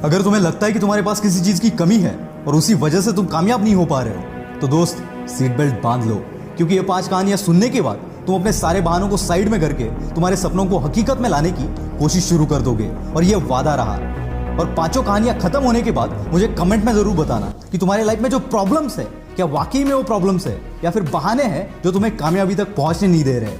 अगर तुम्हें लगता है कि तुम्हारे पास किसी चीज की कमी है और उसी वजह से तुम कामयाब नहीं हो पा रहे हो, तो दोस्त सीट बेल्ट बांध लो, क्योंकि ये 5 कहानियां सुनने के बाद तुम अपने सारे बहानों को साइड में करके तुम्हारे सपनों को हकीकत में लाने की कोशिश शुरू कर दोगे। और ये वादा रहा। और 5 कहानियां खत्म होने के बाद मुझे कमेंट में जरूर बताना कि तुम्हारे लाइफ में जो प्रॉब्लम्स है, क्या वाकई में वो प्रॉब्लम्स है या फिर बहाने हैं जो तुम्हें कामयाबी तक पहुंचने नहीं दे रहे।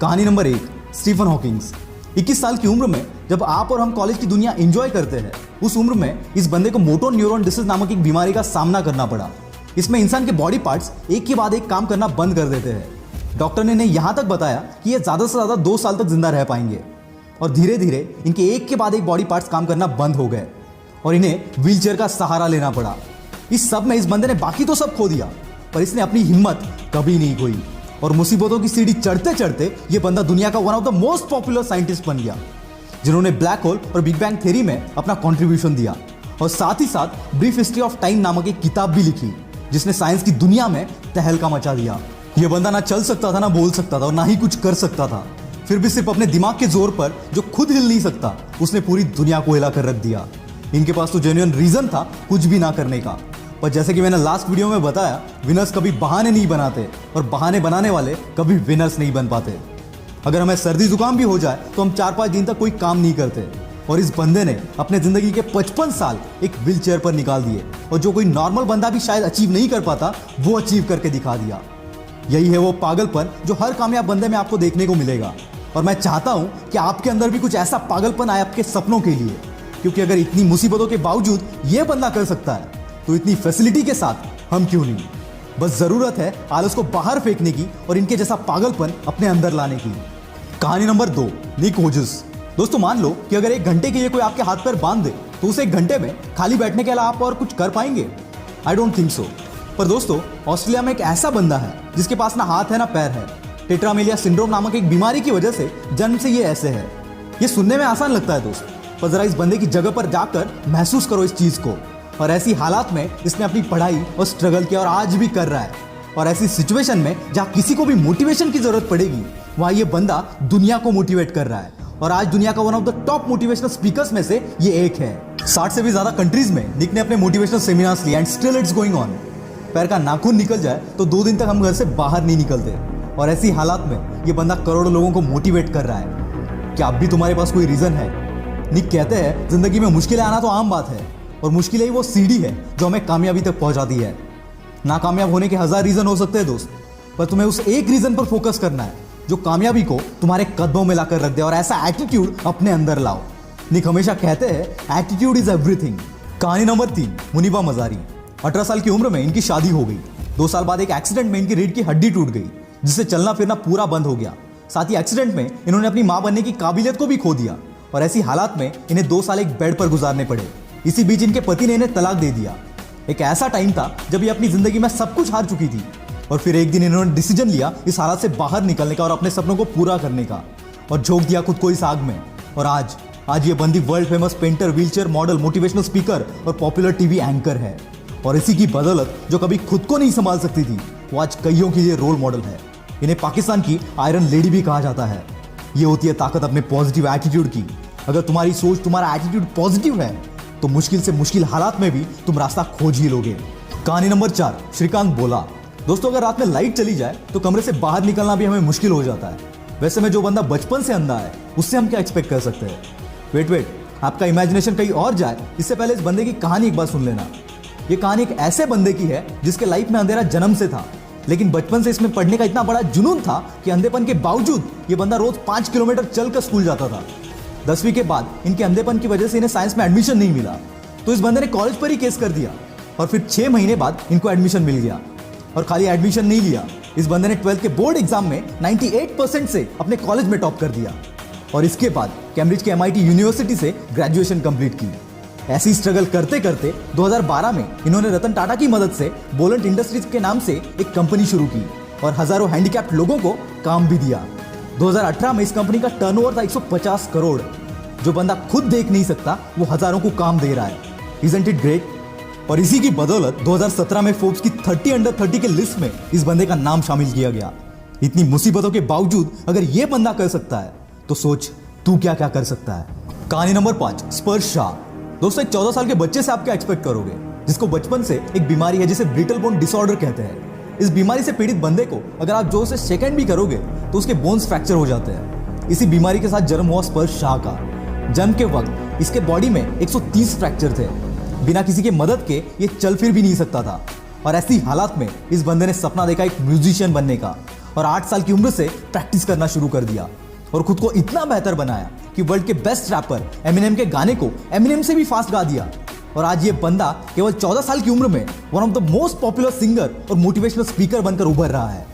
कहानी नंबर 1, स्टीफन हॉकिंग्स। 21 साल की उम्र में जब आप और हम कॉलेज की दुनिया एंजॉय करते हैं, उस उम्र में इस बंदे को मोटो न्यूरॉन डिसीज नामक एक बीमारी का सामना करना पड़ा। इसमें इंसान के बॉडी पार्ट्स एक के बाद एक काम करना बंद कर देते हैं। डॉक्टर ने इन्हें यहां तक बताया कि ये ज्यादा से ज्यादा 2 साल तक जिंदा रह पाएंगे। और धीरे धीरे इनके एक के बाद एक बॉडी पार्ट्स काम करना बंद हो गए और इन्हें व्हीलचेयर का सहारा लेना पड़ा। इस सब में इस बंदे ने बाकी तो सब खो दिया, पर इसने अपनी हिम्मत कभी नहीं खोई और मुसीबतों की सीढ़ी चढ़ते चढ़ते ये बंदा दुनिया का one of the most popular scientist बन गया, जिन्होंने ब्लैक होल और बिग बैंग थ्योरी में अपना कंट्रीब्यूशन दिया। और साथ ही साथ ब्रीफ हिस्ट्री ऑफ टाइम नामक एक किताब भी लिखी, जिसने साइंस की दुनिया में तहलका मचा दिया। यह बंदा ना चल सकता था, ना बोल सकता था और ना ही कुछ कर सकता था, फिर भी सिर्फ अपने दिमाग के जोर पर, जो खुद हिल नहीं सकता, उसने पूरी दुनिया को हिला कर रख दिया। इनके पास तो जेन्युइन रीजन था कुछ भी ना करने का, पर जैसे कि मैंने लास्ट वीडियो में बताया, विनर्स कभी बहाने नहीं बनाते और बहाने बनाने वाले कभी विनर्स नहीं बन पाते। अगर हमें सर्दी जुकाम भी हो जाए तो हम 4-5 दिन तक कोई काम नहीं करते, और इस बंदे ने अपने जिंदगी के 55 साल एक व्हील चेयर पर निकाल दिए, और जो कोई नॉर्मल बंदा भी शायद अचीव नहीं कर पाता, वो अचीव करके दिखा दिया। यही है वो पागलपन जो हर कामयाब बंदे में आपको देखने को मिलेगा। और मैं चाहता हूं कि आपके अंदर भी कुछ ऐसा पागलपन आए आपके सपनों के लिए, क्योंकि अगर इतनी मुसीबतों के बावजूद ये बंदा कर सकता है, तो इतनी फैसिलिटी के साथ हम क्यों नहीं। बस जरूरत है आलस को बाहर फेंकने की और इनके जैसा पागलपन अपने अंदर लाने की। कहानी नंबर 2, निक होजस। दोस्तों, मान लो कि अगर 1 घंटे के लिए कोई आपके हाथ पैर बांध दे, तो उसे 1 घंटे में खाली बैठने के अलावा आप और कुछ कर पाएंगे? I don't think so. पर दोस्तों, ऑस्ट्रेलिया में एक ऐसा बंदा है जिसके पास ना हाथ है ना पैर है। टेट्रामेलिया सिंड्रोम नामक एक बीमारी की वजह से जन्म से ये ऐसे है। ये सुनने में आसान लगता है दोस्त, पर जरा इस बंदे की जगह पर जाकर महसूस करो इस चीज को। और ऐसी हालात में इसने अपनी पढ़ाई और स्ट्रगल किया और आज भी कर रहा है। और ऐसी सिचुएशन में जहां किसी को भी मोटिवेशन की जरूरत पड़ेगी, वहां ये बंदा दुनिया को मोटिवेट कर रहा है। और आज दुनिया का one of the top motivational speakers में से ये एक है। 60 से भी ज्यादा कंट्रीज में निक ने अपने मोटिवेशनल सेमिनार्स लिए, and still it's going on. पैर का नाखून निकल जाए तो 2 दिन तक हम घर से बाहर नहीं निकलते, और ऐसी हालात में ये बंदा करोड़ों लोगों को मोटिवेट कर रहा है। क्या अब भी तुम्हारे पास कोई रीजन है? निक कहते हैं, जिंदगी में मुश्किलें आना तो आम बात है, और मुश्किलें ही वो सीढ़ी है जो हमें कामयाबी तक पहुंचाती है। नाकामयाब होने के 1000 रीजन हो सकते हैं दोस्त, पर तुम्हें उस एक रीजन पर फोकस करना है जो कामयाबी को तुम्हारे कदमों में लाकर रख दे, और ऐसा एटीट्यूड अपने अंदर लाओ। निक हमेशा कहते हैं, एटीट्यूड इज एवरीथिंग। कहानी नंबर 3, मुनीबा मजारी। 18 साल की उम्र में इनकी शादी हो गई। 2 साल बाद एक एक्सीडेंट में इनकी रीढ़ की हड्डी टूट गई, जिससे चलना फिरना पूरा बंद हो गया। साथ ही एक्सीडेंट में इन्होंने अपनी मां बनने की काबिलियत को भी खो दिया, और ऐसी हालात में इन्हें 2 साल एक बेड पर गुजारने पड़े। इसी बीच इनके पति ने इन्हें तलाक दे दिया। एक ऐसा टाइम था जब ये अपनी जिंदगी में सब कुछ हार चुकी थी, और फिर एक दिन इन्होंने डिसीजन लिया इस हालात से बाहर निकलने का और अपने सपनों को पूरा करने का, और झोंक दिया खुद को इस आग में। और आज ये बंदी world famous painter, wheelchair model, motivational speaker और पॉपुलर टीवी एंकर है। और इसी की बदौलत जो कभी खुद को नहीं संभाल सकती थी, वो आज कईयों के लिए रोल मॉडल है। इन्हें पाकिस्तान की आयरन लेडी भी कहा जाता है। ये होती है ताकत अपने पॉजिटिव एटीट्यूड की। अगर तुम्हारी सोच, तुम्हारा एटीट्यूड पॉजिटिव है, तो मुश्किल से मुश्किल हालात में भी तुम रास्ता खोज ही लोगे। कहानी नंबर 4, श्रीकांत बोला। दोस्तों, अगर रात में लाइट चली जाए तो कमरे से बाहर निकलना भी हमें मुश्किल हो जाता है। वैसे में जो बंदा बचपन से अंधा है, उससे हम क्या एक्सपेक्ट कर सकते हैं? वेट, आपका इमेजिनेशन कहीं और जाए, इससे पहले इस बंदे की कहानी एक बार सुन लेना। ये कहानी एक ऐसे बंदे की है जिसके लाइफ में अंधेरा जन्म से था, लेकिन बचपन से इसमें पढ़ने का इतना बड़ा जुनून था कि अंधेपन के बावजूद ये बंदा रोज 5 किलोमीटर चलकर स्कूल जाता था। 10वीं के बाद इनके अंधेपन की वजह से इन्हें साइंस में एडमिशन नहीं मिला, तो इस बंदे ने कॉलेज पर ही केस कर दिया, और फिर 6 महीने बाद इनको एडमिशन मिल गया। और खाली एडमिशन नहीं लिया, इस बंदे ने 12th के बोर्ड एग्जाम में 98% से अपने कॉलेज में टॉप कर दिया, और इसके बाद कैम्ब्रिज के MIT यूनिवर्सिटी से ग्रेजुएशन कंप्लीट की। ऐसी स्ट्रगल करते करते 2012 में इन्होंने रतन टाटा की मदद से बोलेंट इंडस्ट्रीज के नाम से एक कंपनी शुरू की, और हजारों हैंडीकैप्ड लोगों को काम भी दिया। 2018 में इस कंपनी का टर्नओवर था 150 करोड़। जो बंदा खुद देख नहीं सकता, वो हजारों को काम दे रहा है। Isn't it great? और इसी की बदौलत 2017 में फोर्ब्स की 30 अंडर 30 के लिस्ट में इस बंदे का नाम शामिल किया गया। इतनी मुसीबतों के बावजूद अगर ये बंदा कर सकता है, तो सोच तू क्या क्या कर सकता है। कहानी नंबर 5, स्पर्श शाह। दोस्तों एक 14 साल के बच्चे से आप क्या एक्सपेक्ट करोगे, जिसको बचपन से एक बीमारी है जिसे ब्रिटल बोन डिसऑर्डर कहते हैं। इस बीमारी से पीड़ित बंदे को अगर आप जोर से शेक भी करोगे तो उसके बोन्स फ्रैक्चर हो जाते हैं। इसी बीमारी के साथ जन्म हुआ स्पर्श शाह का। जन्म के वक्त इसके बॉडी में 130 फ्रैक्चर थे। बिना किसी के मदद के ये चल फिर भी नहीं सकता था। और ऐसी हालात में इस बंदे ने सपना देखा एक म्यूजिशियन बनने का और 8 साल की उम्र से प्रैक्टिस करना शुरू कर दिया और खुद को इतना बेहतर बनाया कि वर्ल्ड के बेस्ट रैपर एमिनेम के गाने को एमिनेम से भी फास्ट गा दिया। और आज ये बंदा केवल 14 साल की उम्र में one of the most popular singer और मोटिवेशनल स्पीकर बनकर उभर रहा है।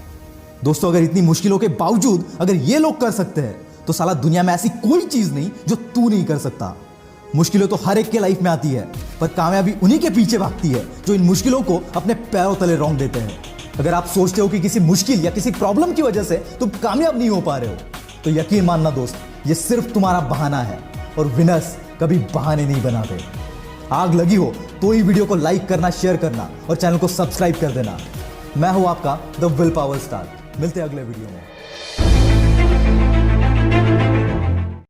दोस्तों अगर इतनी मुश्किलों के बावजूद अगर ये लोग कर सकते हैं तो साला दुनिया में ऐसी कोई चीज नहीं जो तू नहीं कर सकता। मुश्किलें तो हर एक के लाइफ में आती है, पर कामयाबी उन्हीं के पीछे भागती है जो इन मुश्किलों को अपने पैरों तले रौंद देते हैं। अगर आप सोचते हो कि किसी मुश्किल या किसी प्रॉब्लम की वजह से तुम कामयाब नहीं हो पा रहे हो तो यकीन मानना दोस्त, ये सिर्फ तुम्हारा बहाना है और विनर्स कभी बहाने नहीं बनाते। आग लगी हो तो ही वीडियो को लाइक करना, शेयर करना और चैनल को सब्सक्राइब कर देना। मैं हूं आपका द विल पावर स्टार। मिलते हैं अगले वीडियो में।